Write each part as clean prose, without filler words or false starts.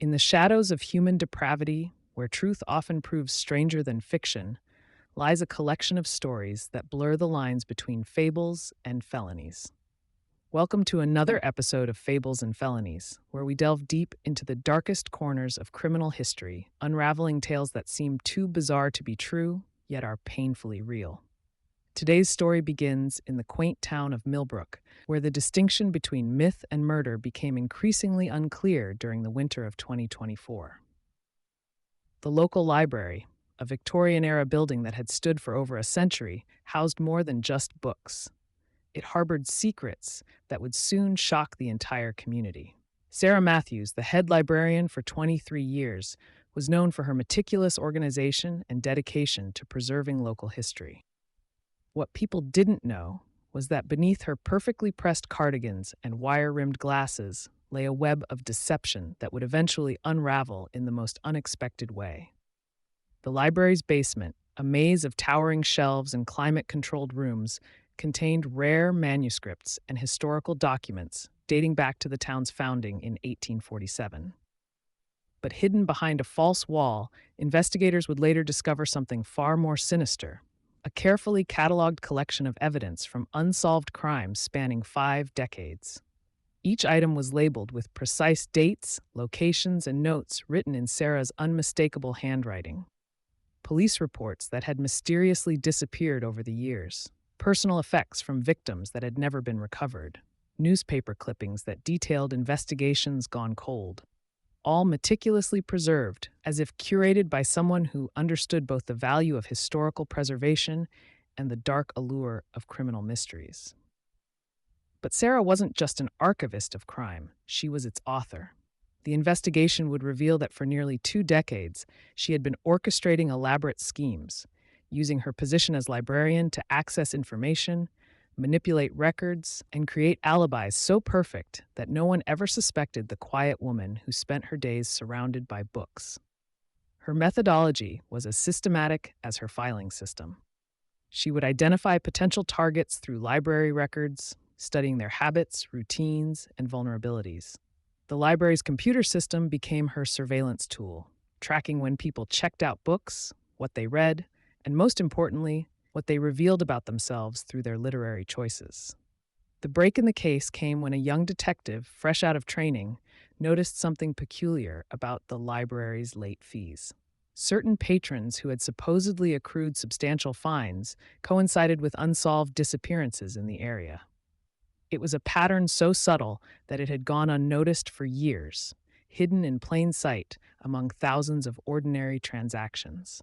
In the shadows of human depravity, where truth often proves stranger than fiction, lies a collection of stories that blur the lines between fables and felonies. Welcome to another episode of Fables and Felonies, where we delve deep into the darkest corners of criminal history, unraveling tales that seem too bizarre to be true, yet are painfully real. Today's story begins in the quaint town of Millbrook, where the distinction between myth and murder became increasingly unclear during the winter of 2024. The local library, a Victorian-era building that had stood for over a century, housed more than just books. It harbored secrets that would soon shock the entire community. Sarah Matthews, the head librarian for 23 years, was known for her meticulous organization and dedication to preserving local history. What people didn't know was that beneath her perfectly pressed cardigans and wire-rimmed glasses lay a web of deception that would eventually unravel in the most unexpected way. The library's basement, a maze of towering shelves and climate-controlled rooms, contained rare manuscripts and historical documents dating back to the town's founding in 1847. But hidden behind a false wall, investigators would later discover something far more sinister: a carefully cataloged collection of evidence from unsolved crimes spanning 5 decades. Each item was labeled with precise dates, locations, and notes written in Sarah's unmistakable handwriting. Police reports that had mysteriously disappeared over the years, personal effects from victims that had never been recovered, newspaper clippings that detailed investigations gone cold, all meticulously preserved, as if curated by someone who understood both the value of historical preservation and the dark allure of criminal mysteries. But Sarah wasn't just an archivist of crime, she was its author. The investigation would reveal that for nearly 2 decades, she had been orchestrating elaborate schemes, using her position as librarian to access information, manipulate records, and create alibis so perfect that no one ever suspected the quiet woman who spent her days surrounded by books. Her methodology was as systematic as her filing system. She would identify potential targets through library records, studying their habits, routines, and vulnerabilities. The library's computer system became her surveillance tool, tracking when people checked out books, what they read, and most importantly, what they revealed about themselves through their literary choices. The break in the case came when a young detective, fresh out of training, noticed something peculiar about the library's late fees. Certain patrons who had supposedly accrued substantial fines coincided with unsolved disappearances in the area. It was a pattern so subtle that it had gone unnoticed for years, hidden in plain sight among thousands of ordinary transactions.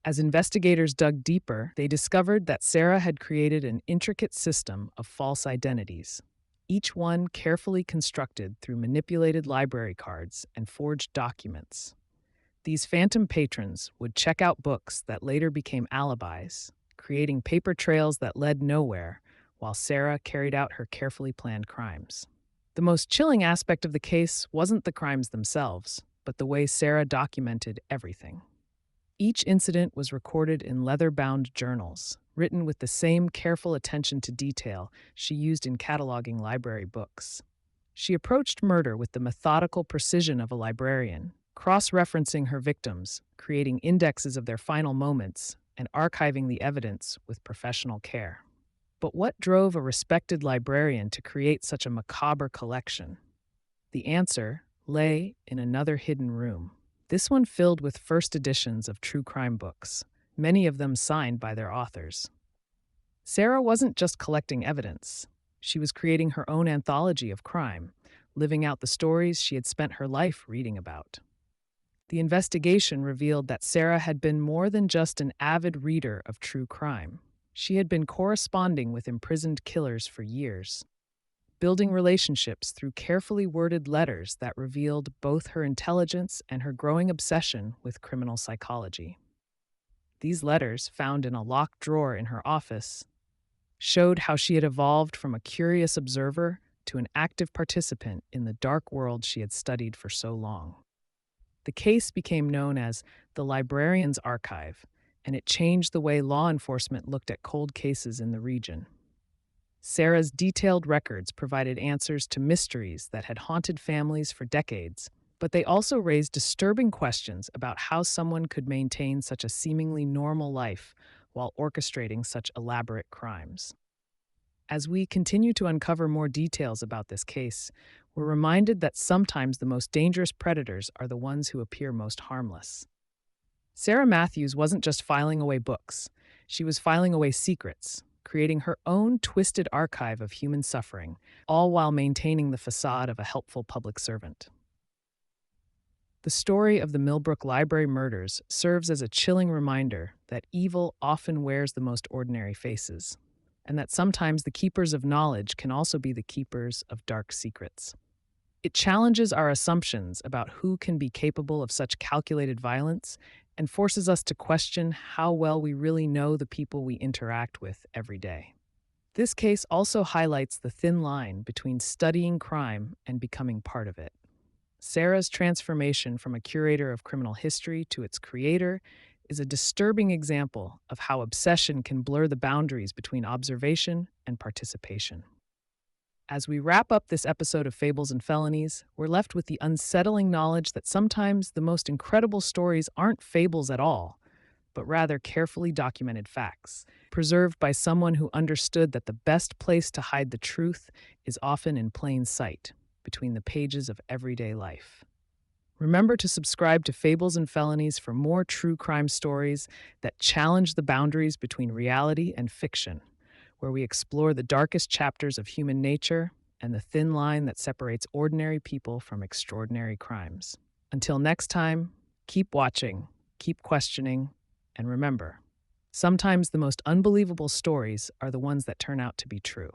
As investigators dug deeper, they discovered that Sarah had created an intricate system of false identities, each one carefully constructed through manipulated library cards and forged documents. These phantom patrons would check out books that later became alibis, creating paper trails that led nowhere, while Sarah carried out her carefully planned crimes. The most chilling aspect of the case wasn't the crimes themselves, but the way Sarah documented everything. Each incident was recorded in leather-bound journals, written with the same careful attention to detail she used in cataloging library books. She approached murder with the methodical precision of a librarian, cross-referencing her victims, creating indexes of their final moments, and archiving the evidence with professional care. But what drove a respected librarian to create such a macabre collection? The answer lay in another hidden room. This one filled with first editions of true crime books, many of them signed by their authors. Sarah wasn't just collecting evidence. She was creating her own anthology of crime, living out the stories she had spent her life reading about. The investigation revealed that Sarah had been more than just an avid reader of true crime. She had been corresponding with imprisoned killers for years, building relationships through carefully worded letters that revealed both her intelligence and her growing obsession with criminal psychology. These letters, found in a locked drawer in her office, showed how she had evolved from a curious observer to an active participant in the dark world she had studied for so long. The case became known as the Librarian's Archive, and it changed the way law enforcement looked at cold cases in the region. Sarah's detailed records provided answers to mysteries that had haunted families for decades, but they also raise disturbing questions about how someone could maintain such a seemingly normal life while orchestrating such elaborate crimes. As we continue to uncover more details about this case, we're reminded that sometimes the most dangerous predators are the ones who appear most harmless. Sarah Matthews wasn't just filing away books, she was filing away secrets, creating her own twisted archive of human suffering, all while maintaining the facade of a helpful public servant. The story of the Millbrook Library murders serves as a chilling reminder that evil often wears the most ordinary faces, and that sometimes the keepers of knowledge can also be the keepers of dark secrets. It challenges our assumptions about who can be capable of such calculated violence and forces us to question how well we really know the people we interact with every day. This case also highlights the thin line between studying crime and becoming part of it. Sarah's transformation from a curator of criminal history to its creator is a disturbing example of how obsession can blur the boundaries between observation and participation. As we wrap up this episode of Fables and Felonies, we're left with the unsettling knowledge that sometimes the most incredible stories aren't fables at all, but rather carefully documented facts, preserved by someone who understood that the best place to hide the truth is often in plain sight, between the pages of everyday life. Remember to subscribe to Fables and Felonies for more true crime stories that challenge the boundaries between reality and fiction, where we explore the darkest chapters of human nature and the thin line that separates ordinary people from extraordinary crimes. Until next time, keep watching, keep questioning, and remember, sometimes the most unbelievable stories are the ones that turn out to be true.